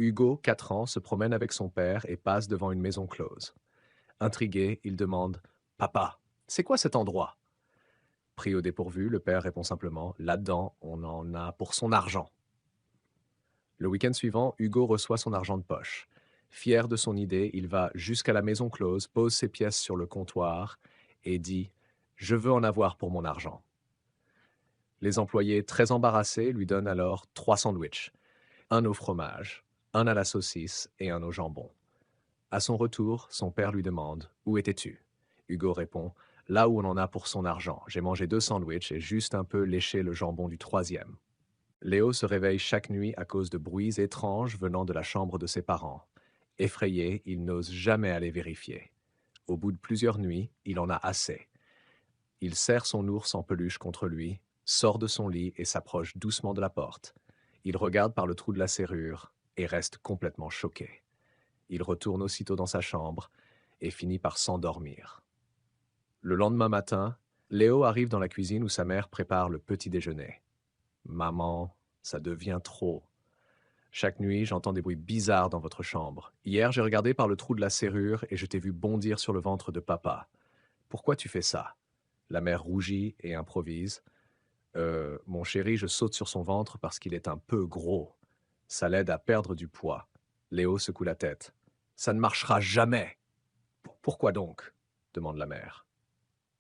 Hugo, 4 ans, se promène avec son père et passe devant une maison close. Intrigué, il demande Papa, c'est quoi cet endroit? Pris au dépourvu, le père répond simplement Là-dedans, on en a pour son argent. Le week-end suivant, Hugo reçoit son argent de poche. Fier de son idée, il va jusqu'à la maison close, pose ses pièces sur le comptoir et dit Je veux en avoir pour mon argent. Les employés, très embarrassés, lui donnent alors 3 sandwichs, un au fromage, un à la saucisse et un au jambon. À son retour, son père lui demande Où étais-tu? Hugo répond Là où on en a pour son argent. J'ai mangé 2 sandwichs et juste un peu léché le jambon du troisième. Léo se réveille chaque nuit à cause de bruits étranges venant de la chambre de ses parents. Effrayé, il n'ose jamais aller vérifier. Au bout de plusieurs nuits, il en a assez. Il serre son ours en peluche contre lui, sort de son lit et s'approche doucement de la porte. Il regarde par le trou de la serrure et reste complètement choqué. Il retourne aussitôt dans sa chambre et finit par s'endormir. Le lendemain matin, Léo arrive dans la cuisine où sa mère prépare le petit déjeuner. Maman, ça devient trop. Chaque nuit, j'entends des bruits bizarres dans votre chambre. Hier, j'ai regardé par le trou de la serrure et je t'ai vu bondir sur le ventre de papa. Pourquoi tu fais ça? La mère rougit et improvise. Mon chéri, je saute sur son ventre parce qu'il est un peu gros. Ça l'aide à perdre du poids. Léo secoue la tête. Ça ne marchera jamais. Pourquoi donc? Demande la mère.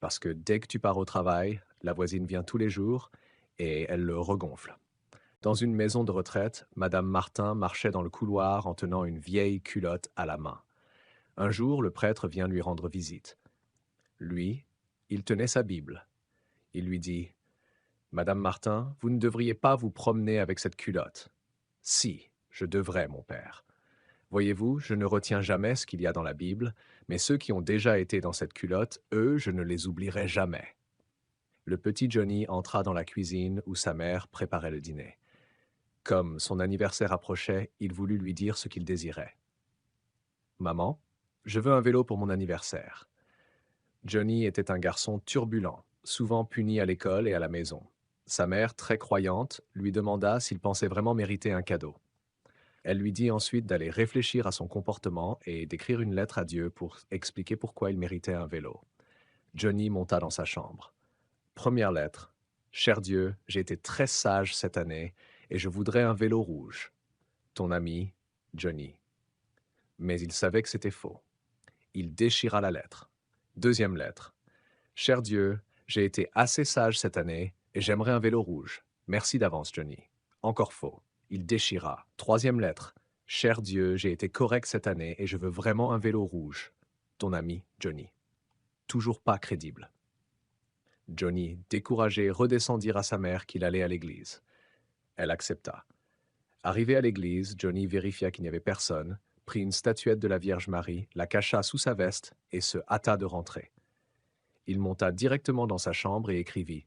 Parce que dès que tu pars au travail, la voisine vient tous les jours et elle le regonfle. Dans une maison de retraite, Madame Martin marchait dans le couloir en tenant une vieille culotte à la main. Un jour, le prêtre vient lui rendre visite. Lui, il tenait sa Bible. Il lui dit Madame Martin, vous ne devriez pas vous promener avec cette culotte. Si, je devrais, mon père. Voyez-vous, je ne retiens jamais ce qu'il y a dans la Bible, mais ceux qui ont déjà été dans cette culotte, eux, je ne les oublierai jamais. Le petit Johnny entra dans la cuisine où sa mère préparait le dîner. Comme son anniversaire approchait, il voulut lui dire ce qu'il désirait. Maman, je veux un vélo pour mon anniversaire. Johnny était un garçon turbulent, souvent puni à l'école et à la maison. Sa mère, très croyante, lui demanda s'il pensait vraiment mériter un cadeau. Elle lui dit ensuite d'aller réfléchir à son comportement et d'écrire une lettre à Dieu pour expliquer pourquoi il méritait un vélo. Johnny monta dans sa chambre. Première lettre. Cher Dieu, j'ai été très sage cette année et je voudrais un vélo rouge. Ton ami, Johnny. Mais il savait que c'était faux. Il déchira la lettre. Deuxième lettre. Cher Dieu, j'ai été assez sage cette année et j'aimerais un vélo rouge. Merci d'avance, Johnny. Encore faux. Il déchira. Troisième lettre. Cher Dieu, j'ai été correct cette année et je veux vraiment un vélo rouge. Ton ami, Johnny. Toujours pas crédible. Johnny, découragé, redescendit à sa mère qu'il allait à l'église. Elle accepta. Arrivé à l'église, Johnny vérifia qu'il n'y avait personne, prit une statuette de la Vierge Marie, la cacha sous sa veste et se hâta de rentrer. Il monta directement dans sa chambre et écrivit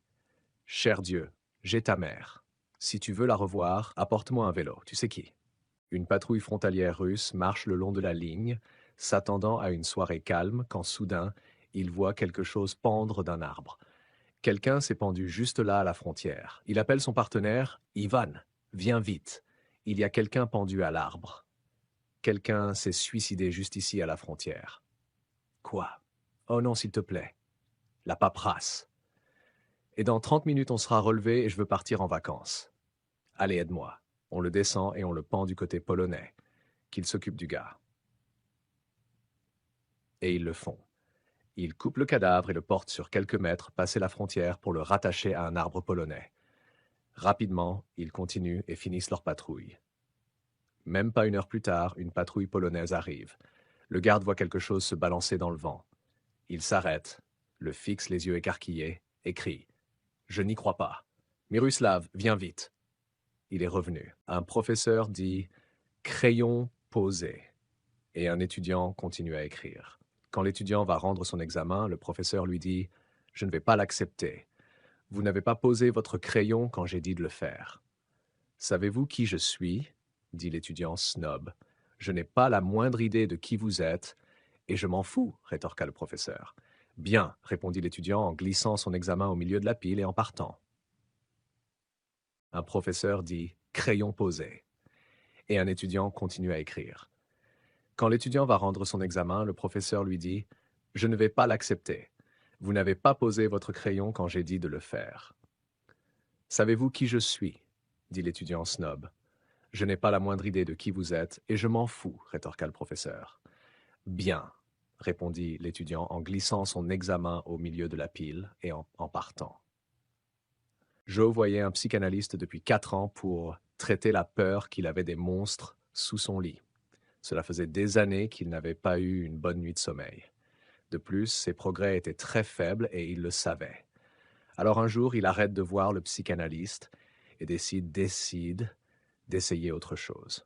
Cher Dieu, j'ai ta mère. Si tu veux la revoir, apporte-moi un vélo. Tu sais qui? Une patrouille frontalière russe marche le long de la ligne, s'attendant à une soirée calme, quand soudain, il voit quelque chose pendre d'un arbre. Quelqu'un s'est pendu juste là à la frontière. Il appelle son partenaire Ivan. Viens vite. Il y a quelqu'un pendu à l'arbre. Quelqu'un s'est suicidé juste ici à la frontière. Quoi? Oh non, s'il te plaît. La paperasse. Et dans 30 minutes, on sera relevé et je veux partir en vacances. Allez, aide-moi. On le descend et on le pend du côté polonais. Qu'il s'occupe du gars. Et ils le font. Ils coupent le cadavre et le portent sur quelques mètres, passer la frontière pour le rattacher à un arbre polonais. Rapidement, ils continuent et finissent leur patrouille. Même pas 1 heure plus tard, une patrouille polonaise arrive. Le garde voit quelque chose se balancer dans le vent. Il s'arrête, le fixe les yeux écarquillés, et crie « Je n'y crois pas. Miroslav, viens vite. » Il est revenu. Un professeur dit « Crayon posé » et un étudiant continue à écrire. Quand l'étudiant va rendre son examen, le professeur lui dit « Je ne vais pas l'accepter. Vous n'avez pas posé votre crayon quand j'ai dit de le faire. » Savez-vous qui je suis? Dit l'étudiant snob. Je n'ai pas la moindre idée de qui vous êtes, et je m'en fous, rétorqua le professeur. Bien, répondit l'étudiant en glissant son examen au milieu de la pile et en partant. Un professeur dit crayon posé. et un étudiant continue à écrire. Quand l'étudiant va rendre son examen, le professeur lui dit « Je ne vais pas l'accepter. Vous n'avez pas posé votre crayon quand j'ai dit de le faire. » « Savez-vous qui je suis ?» dit l'étudiant snob. « Je n'ai pas la moindre idée de qui vous êtes, et je m'en fous, rétorqua le professeur. « Bien, » répondit l'étudiant en glissant son examen au milieu de la pile et en partant. Joe voyait un psychanalyste depuis 4 ans pour traiter la peur qu'il avait des monstres sous son lit. Cela faisait des années qu'il n'avait pas eu une bonne nuit de sommeil. De plus, ses progrès étaient très faibles et il le savait. Alors un jour, il arrête de voir le psychanalyste et décide d'essayer autre chose.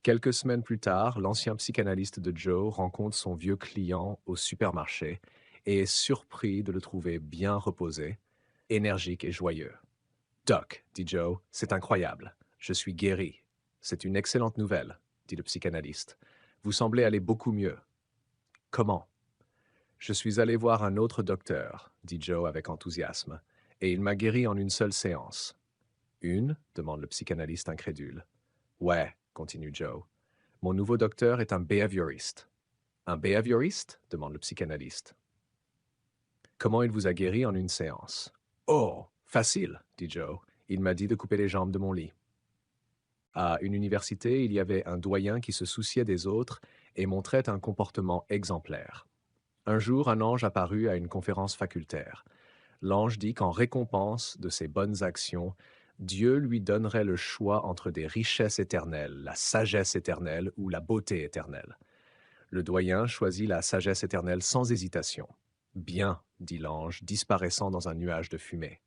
Quelques semaines plus tard, l'ancien psychanalyste de Joe rencontre son vieux client au supermarché et est surpris de le trouver bien reposé, énergique et joyeux. « Doc, » dit Joe, « c'est incroyable. Je suis guéri. C'est une excellente nouvelle, » dit le psychanalyste. « Vous semblez aller beaucoup mieux. » « Comment ?»« Je suis allé voir un autre docteur, » dit Joe avec enthousiasme, « et il m'a guéri en une seule séance. »« Une ?» demande le psychanalyste incrédule. « Ouais, » continue Joe. « Mon nouveau docteur est un behavioriste. »« Un behavioriste ?» demande le psychanalyste. « Comment il vous a guéri en une séance ?»« Oh, facile, » dit Joe. « Il m'a dit de couper les jambes de mon lit. » À une université, il y avait un doyen qui se souciait des autres et montrait un comportement exemplaire. Un jour, un ange apparut à une conférence facultaire. L'ange dit qu'en récompense de ses bonnes actions, Dieu lui donnerait le choix entre des richesses éternelles, la sagesse éternelle ou la beauté éternelle. Le doyen choisit la sagesse éternelle sans hésitation. « Bien, » dit l'ange, disparaissant dans un nuage de fumée.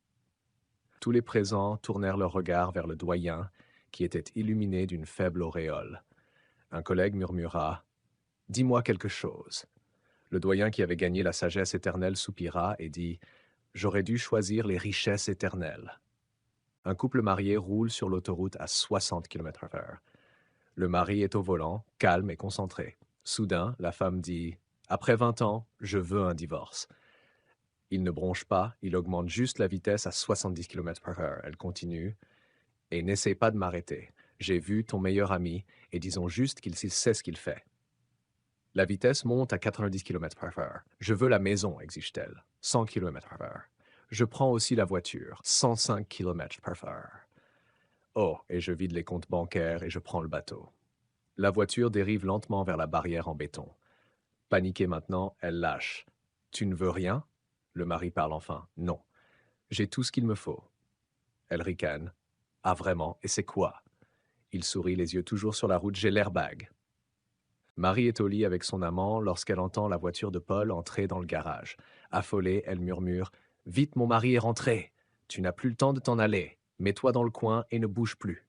Tous les présents tournèrent leur regard vers le doyen, qui était illuminé d'une faible auréole. Un collègue murmura « Dis-moi quelque chose. » Le doyen qui avait gagné la sagesse éternelle soupira et dit « J'aurais dû choisir les richesses éternelles. » Un couple marié roule sur l'autoroute à 60 km/h. Le mari est au volant, calme et concentré. Soudain, la femme dit « Après 20 ans, je veux un divorce. » Il ne bronche pas, il augmente juste la vitesse à 70 km/h. Elle continue « Et n'essaie pas de m'arrêter. J'ai vu ton meilleur ami et disons juste qu'il sait ce qu'il fait. » La vitesse monte à 90 km/h. « Je veux la maison, exige-t-elle. 100 km/h. Je prends aussi la voiture. 105 km/h. Oh, et je vide les comptes bancaires et je prends le bateau. » La voiture dérive lentement vers la barrière en béton. Paniquée maintenant, elle lâche. « Tu ne veux rien ?» Le mari parle enfin. « Non. J'ai tout ce qu'il me faut. » Elle ricane. « Ah vraiment? Et c'est quoi ?» Il sourit, les yeux toujours sur la route. « J'ai l'airbag. » Marie est au lit avec son amant lorsqu'elle entend la voiture de Paul entrer dans le garage. Affolée, elle murmure « Vite, mon mari est rentré. Tu n'as plus le temps de t'en aller. Mets-toi dans le coin et ne bouge plus. »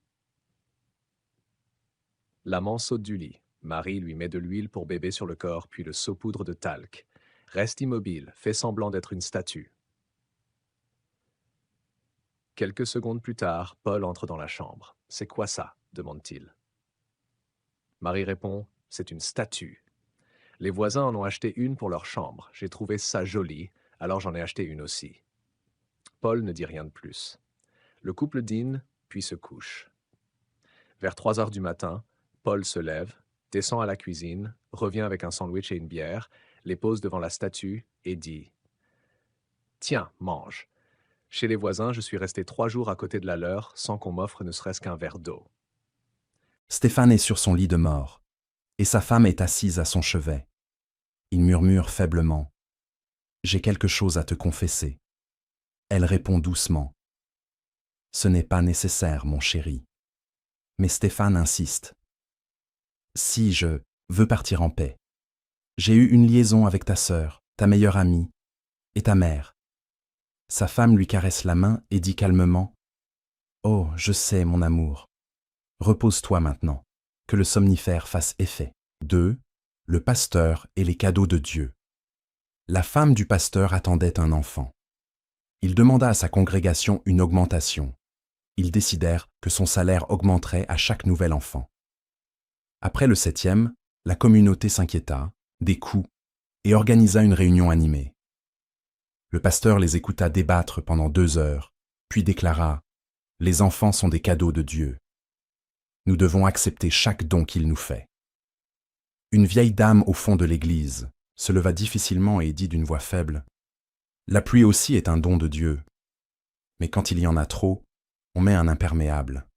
L'amant saute du lit. Marie lui met de l'huile pour bébé sur le corps, puis le saupoudre de talc. Reste immobile, fait semblant d'être une statue. Quelques secondes plus tard, Paul entre dans la chambre. « C'est quoi ça ?» demande-t-il. Marie répond « C'est une statue. Les voisins en ont acheté une pour leur chambre. J'ai trouvé ça joli, alors j'en ai acheté une aussi. » Paul ne dit rien de plus. Le couple dîne, puis se couche. Vers 3 heures du matin, Paul se lève, descend à la cuisine, revient avec un sandwich et une bière, les pose devant la statue et dit « Tiens, mange. Chez les voisins, je suis resté 3 jours à côté de la leur sans qu'on m'offre ne serait-ce qu'un verre d'eau. » Stéphane est sur son lit de mort, et sa femme est assise à son chevet. Il murmure faiblement « J'ai quelque chose à te confesser. » Elle répond doucement « Ce n'est pas nécessaire, mon chéri. » Mais Stéphane insiste. « Si je veux partir en paix. J'ai eu une liaison avec ta sœur, ta meilleure amie et ta mère. » Sa femme lui caresse la main et dit calmement « Oh, je sais, mon amour. Repose-toi maintenant, que le somnifère fasse effet. » 2. Le pasteur et les cadeaux de Dieu. La femme du pasteur attendait un enfant. Il demanda à sa congrégation une augmentation. Ils décidèrent que son salaire augmenterait à chaque nouvel enfant. Après le 7e, la communauté s'inquiéta des coûts et organisa une réunion animée. Le pasteur les écouta débattre pendant 2 heures, puis déclara « Les enfants sont des cadeaux de Dieu. » Nous devons accepter chaque don qu'il nous fait. Une vieille dame au fond de l'église se leva difficilement et dit d'une voix faible : « La pluie aussi est un don de Dieu. Mais quand il y en a trop, on met un imperméable.